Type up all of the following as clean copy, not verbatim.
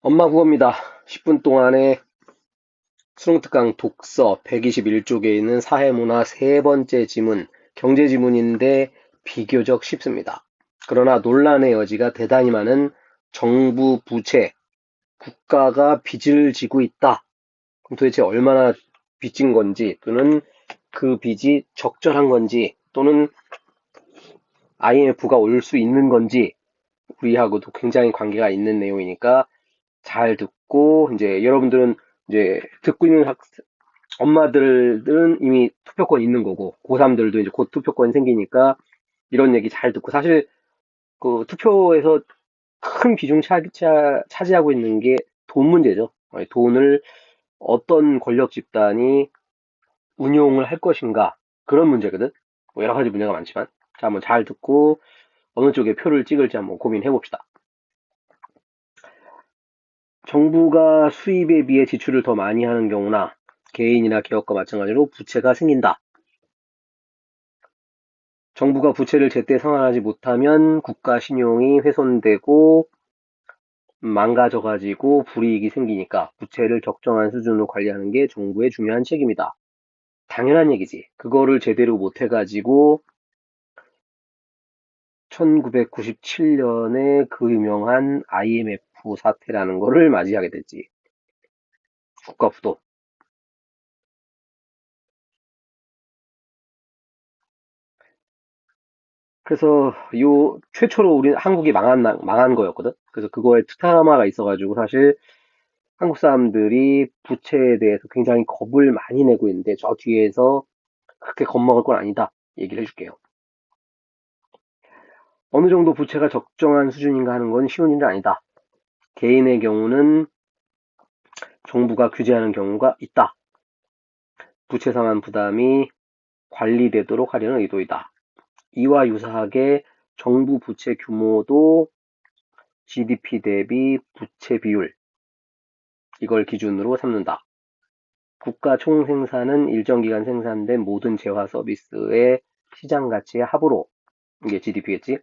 엄마 국어입니다. 10분 동안에 수능특강 독서 121쪽에 있는 사회문화 세 번째 지문, 경제 지문인데 비교적 쉽습니다. 그러나 논란의 여지가 대단히 많은 정부 부채, 국가가 빚을 지고 있다. 그럼 도대체 얼마나 빚진 건지, 또는 그 빚이 적절한 건지, 또는 IMF가 올 수 있는 건지, 우리하고도 굉장히 관계가 있는 내용이니까 잘 듣고, 이제 여러분들은 이제 듣고 있는 엄마들은 이미 투표권 있는 거고, 고3들도 이제 곧 투표권이 생기니까 이런 얘기 잘 듣고, 사실 그 투표에서 큰 비중 차지하고 있는 게 돈 문제죠. 돈을 어떤 권력 집단이 운용을 할 것인가, 그런 문제거든. 뭐 여러 가지 문제가 많지만. 자, 한번 잘 듣고 어느 쪽에 표를 찍을지 한번 고민해 봅시다. 정부가 수입에 비해 지출을 더 많이 하는 경우나 개인이나 기업과 마찬가지로 부채가 생긴다. 정부가 부채를 제때 상환하지 못하면 국가 신용이 훼손되고 망가져가지고 불이익이 생기니까 부채를 적정한 수준으로 관리하는 게 정부의 중요한 책임이다. 당연한 얘기지. 그거를 제대로 못해가지고 1997년에 그 유명한 IMF 사태라는 거를 맞이하게 됐지. 국가 부도. 그래서 요 최초로 우리 한국이 망한 거였거든. 그래서 그거에 트라우마가 있어가지고 사실 한국 사람들이 부채에 대해서 굉장히 겁을 많이 내고 있는데 저 뒤에서 그렇게 겁먹을 건 아니다 얘기를 해줄게요. 어느 정도 부채가 적정한 수준인가 하는 건 쉬운 일은 아니다. 개인의 경우는 정부가 규제하는 경우가 있다. 부채 상환 부담이 관리되도록 하려는 의도이다. 이와 유사하게 정부 부채 규모도 GDP 대비 부채 비율, 이걸 기준으로 삼는다. 국가 총생산은 일정 기간 생산된 모든 재화 서비스의 시장 가치의 합으로, 이게 GDP겠지?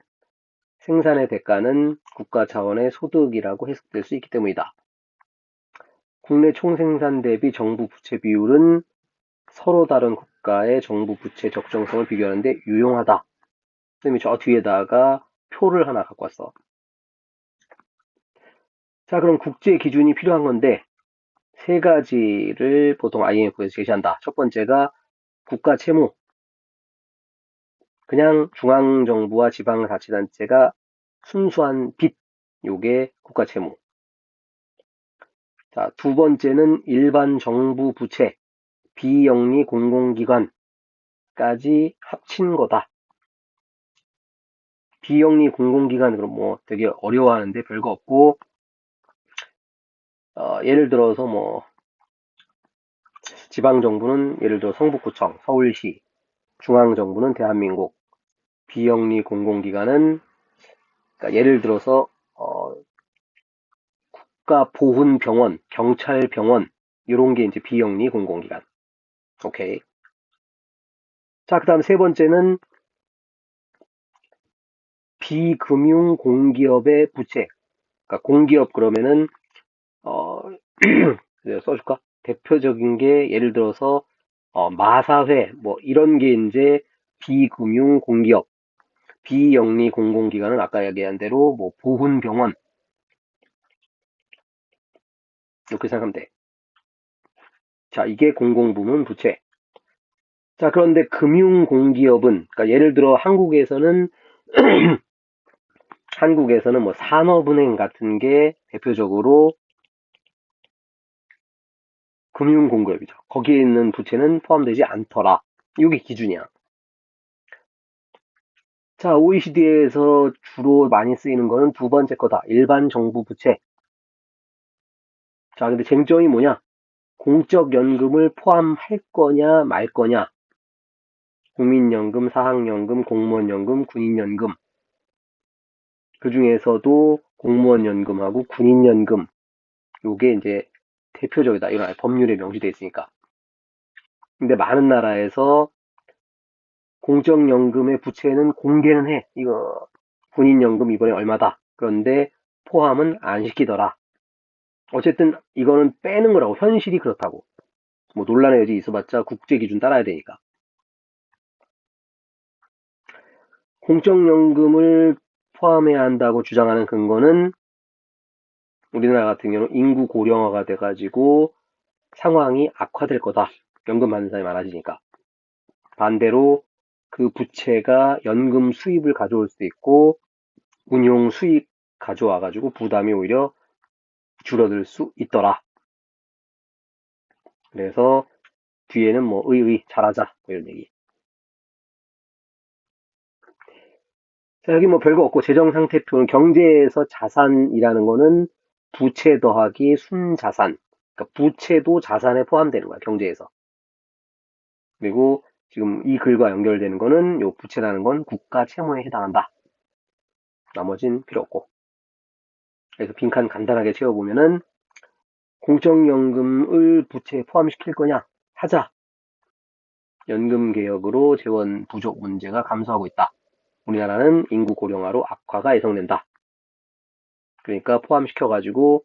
생산의 대가는 국가 차원의 소득이라고 해석될 수 있기 때문이다. 국내 총생산 대비 정부 부채 비율은 서로 다른 국가의 정부 부채 적정성을 비교하는데 유용하다. 선생님이 저 뒤에다가 표를 하나 갖고 왔어. 자, 그럼 국제 기준이 필요한 건데 세 가지를 보통 IMF에서 제시한다. 첫 번째가 국가 채무. 그냥 중앙정부와 지방자치단체가 순수한 빚. 요게 국가 채무. 자, 두 번째는 일반 정부 부채, 비영리 공공기관까지 합친 거다. 비영리 공공기관, 그럼 뭐 되게 어려워하는데 별거 없고, 예를 들어서 뭐, 지방정부는 예를 들어 성북구청, 서울시, 중앙정부는 대한민국, 비영리 공공기관은, 그러니까 예를 들어서, 국가보훈병원, 경찰병원, 이런 게 이제 비영리 공공기관. 오케이. 자, 그 다음 세 번째는 비금융 공기업의 부채. 그러니까 공기업 그러면은 내가 써줄까? 대표적인 게 예를 들어서 마사회 뭐 이런 게 이제 비금융 공기업, 비영리 공공기관은 아까 얘기한 대로 뭐 보훈병원 이렇게 생각하면 돼. 자, 이게 공공부문 부채. 자, 그런데 금융 공기업은 그러니까 예를 들어 한국에서는 뭐 산업은행 같은 게 대표적으로 금융공기업이죠. 거기에 있는 부채는 포함되지 않더라. 이게 기준이야. 자, OECD에서 주로 많이 쓰이는 거는 두 번째 거다. 일반 정부 부채. 자, 근데 쟁점이 뭐냐? 공적 연금을 포함할 거냐, 말 거냐. 국민연금, 사학연금, 공무원연금, 군인연금. 그 중에서도 공무원연금하고 군인연금. 요게 이제 대표적이다. 이런 법률에 명시되어 있으니까. 근데 많은 나라에서 공적연금의 부채는 공개는 해. 이거 군인연금 이번에 얼마다. 그런데 포함은 안 시키더라. 어쨌든 이거는 빼는 거라고. 현실이 그렇다고. 뭐 논란의 여지 있어봤자 국제 기준 따라야 되니까. 공적연금을 포함해야 한다고 주장하는 근거는 우리나라 같은 경우는 인구 고령화가 돼가지고 상황이 악화될 거다. 연금 받는 사람이 많아지니까. 반대로 그 부채가 연금 수입을 가져올 수 있고 운용 수익 가져와가지고 부담이 오히려 줄어들 수 있더라. 그래서 뒤에는 뭐 잘하자 뭐 이런 얘기. 자, 여기 뭐 별거 없고 재정상태표는 경제에서 자산이라는 거는 부채 더하기 순자산. 그러니까 부채도 자산에 포함되는 거야, 경제에서. 그리고 지금 이 글과 연결되는 거는 요 부채라는 건 국가 채무에 해당한다. 나머진 필요 없고. 그래서 빈칸 간단하게 채워보면은 공적연금을 부채에 포함시킬 거냐? 하자. 연금 개혁으로 재원 부족 문제가 감소하고 있다. 우리나라는 인구 고령화로 악화가 예상된다. 그러니까 포함시켜가지고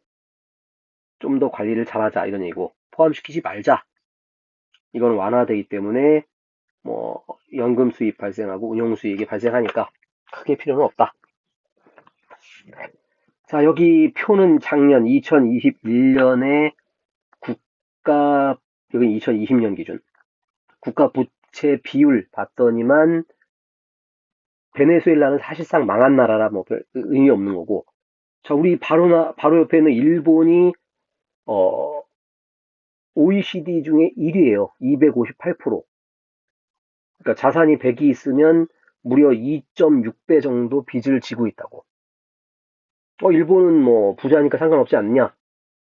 좀 더 관리를 잘하자 이런 얘기고 포함시키지 말자. 이건 완화되기 때문에 뭐 연금 수입 발생하고 운용 수익이 발생하니까 크게 필요는 없다. 자, 여기 표는 작년 2021년에 국가, 여기 2020년 기준 국가 부채 비율 봤더니만 베네수엘라는 사실상 망한 나라라 뭐 별 의미 없는 거고. 자, 우리 바로 옆에 있는 일본이 OECD 중에 1위예요. 258%. 그러니까 자산이 100이 있으면 무려 2.6배 정도 빚을 지고 있다고. 일본은 뭐 부자니까 상관없지 않느냐?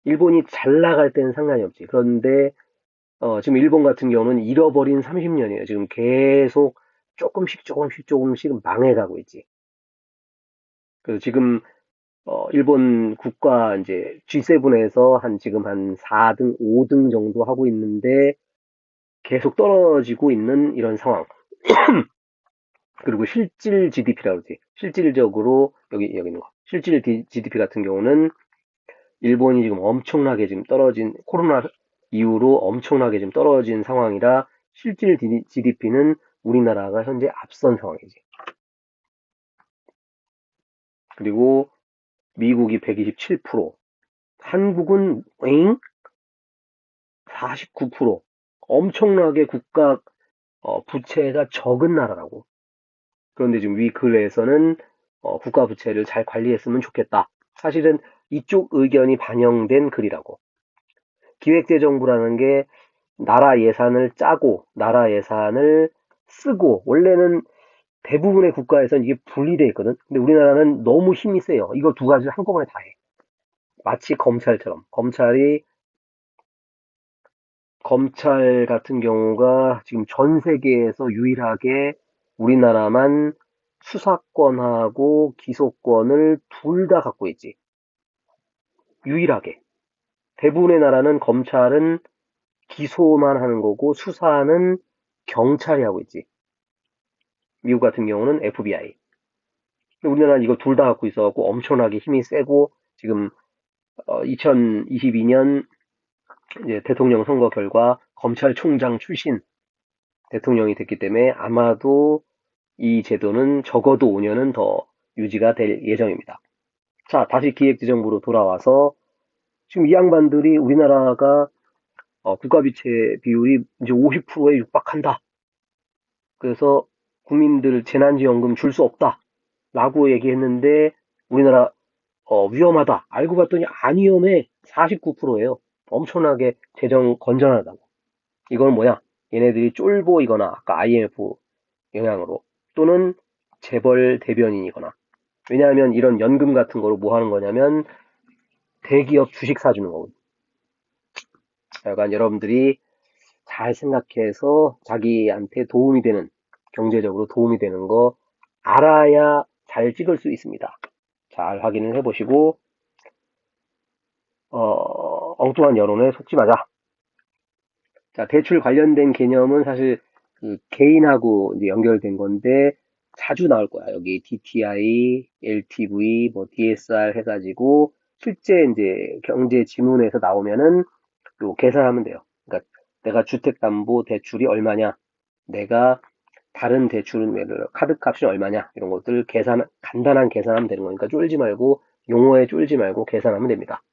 일본이 잘 나갈 때는 상관이 없지. 그런데 지금 일본 같은 경우는 잃어버린 30년이에요. 지금 계속 조금씩 망해가고 있지. 그래서 지금 일본 국가 이제 G7에서 지금 한 4등, 5등 정도 하고 있는데 계속 떨어지고 있는 이런 상황. 그리고 실질 GDP라고 그러지. 실질적으로 여기 있는 거. 실질 GDP 같은 경우는 일본이 지금 엄청나게 지금 떨어진 코로나 이후로 엄청나게 지금 떨어진 상황이라 실질 GDP는 우리나라가 현재 앞선 상황이지. 그리고 미국이 127%, 한국은 49%. 엄청나게 국가 부채가 적은 나라라고. 그런데 지금 위 글에서는 국가 부채를 잘 관리했으면 좋겠다. 사실은 이쪽 의견이 반영된 글이라고. 기획재정부라는 게 나라 예산을 짜고 나라 예산을 쓰고 원래는 대부분의 국가에서는 이게 분리되어 있거든. 근데 우리나라는 너무 힘이 세요. 이거 두 가지를 한꺼번에 다 해. 마치 검찰처럼. 검찰 같은 경우가 지금 전 세계에서 유일하게 우리나라만 수사권하고 기소권을 둘 다 갖고 있지. 유일하게. 대부분의 나라는 검찰은 기소만 하는 거고 수사는 경찰이 하고 있지. 미국 같은 경우는 FBI. 우리나라는 이거 둘 다 갖고 있어갖고 엄청나게 힘이 세고 지금 2022년 이제 대통령 선거 결과 검찰총장 출신 대통령이 됐기 때문에 아마도 이 제도는 적어도 5년은 더 유지가 될 예정입니다. 자, 다시 기획재정부로 돌아와서 지금 이 양반들이 우리나라가 국가비채 비율이 이제 50%에 육박한다. 그래서 국민들 재난지원금 줄 수 없다. 라고 얘기했는데 우리나라 위험하다. 알고 봤더니 안 위험해. 49%예요. 엄청나게 재정 건전하다고. 이건 뭐야? 얘네들이 쫄보이거나 아까 IMF 영향으로 또는 재벌 대변인이거나 왜냐하면 이런 연금 같은 거로 뭐 하는 거냐면 대기업 주식 사주는 거거든요. 약간 여러분들이 잘 생각해서 자기한테 도움이 되는 경제적으로 도움이 되는 거 알아야 잘 찍을 수 있습니다. 잘 확인을 해보시고 엉뚱한 여론에 속지 마자. 자, 대출 관련된 개념은 사실 그 개인하고 이제 연결된 건데 자주 나올 거야. 여기 DTI, LTV, 뭐 DSR 해가지고 실제 이제 경제 지문에서 나오면은 요 계산하면 돼요. 그러니까 내가 주택담보대출이 얼마냐, 내가 다른 대출은 예를 들어 카드값이 얼마냐 이런 것들 간단한 계산하면 되는 거니까 쫄지 말고 용어에 쫄지 말고 계산하면 됩니다.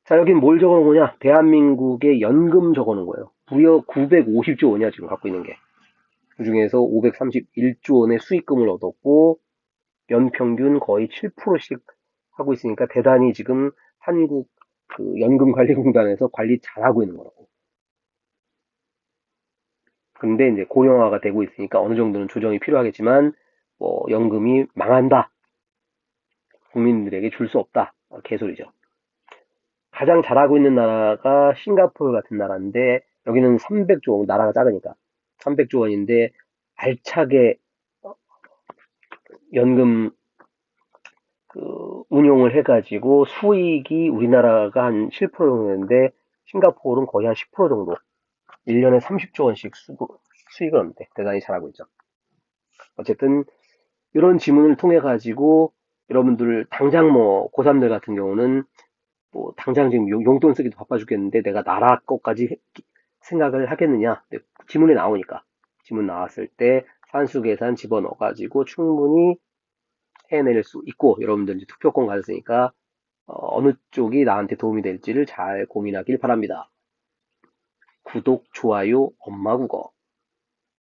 자, 여긴 뭘 적어 놓은 거냐? 대한민국의 연금 적어 놓은 거예요. 무려 950조 원이야 지금 갖고 있는 게. 그중에서 531조 원의 수익금을 얻었고 연평균 거의 7%씩 하고 있으니까 대단히 지금 한국 그 연금관리공단에서 관리 잘하고 있는 거라고. 근데 이제 고령화가 되고 있으니까 어느 정도는 조정이 필요하겠지만 뭐 연금이 망한다. 국민들에게 줄 수 없다. 개소리죠. 가장 잘하고 있는 나라가 싱가포르 같은 나라인데 여기는 300조 원, 나라가 작으니까 300조 원인데 알차게 연금 운용을 해가지고 수익이 우리나라가 한 7% 정도인데 싱가포르는 거의 한 10% 정도 1년에 30조 원씩 수익을 얻는데 대단히 잘하고 있죠. 어쨌든 이런 지문을 통해 가지고 여러분들 당장 뭐 고3들 같은 경우는 뭐 당장 지금 용돈 쓰기도 바빠 죽겠는데 내가 나라 것까지 생각을 하겠느냐. 지문에 나오니까. 지문 나왔을 때 산수 계산 집어넣어 가지고 충분히 해낼 수 있고 여러분들 이제 투표권 가졌으니까 어느 쪽이 나한테 도움이 될지를 잘 고민하길 바랍니다. 구독, 좋아요, 엄마 국어.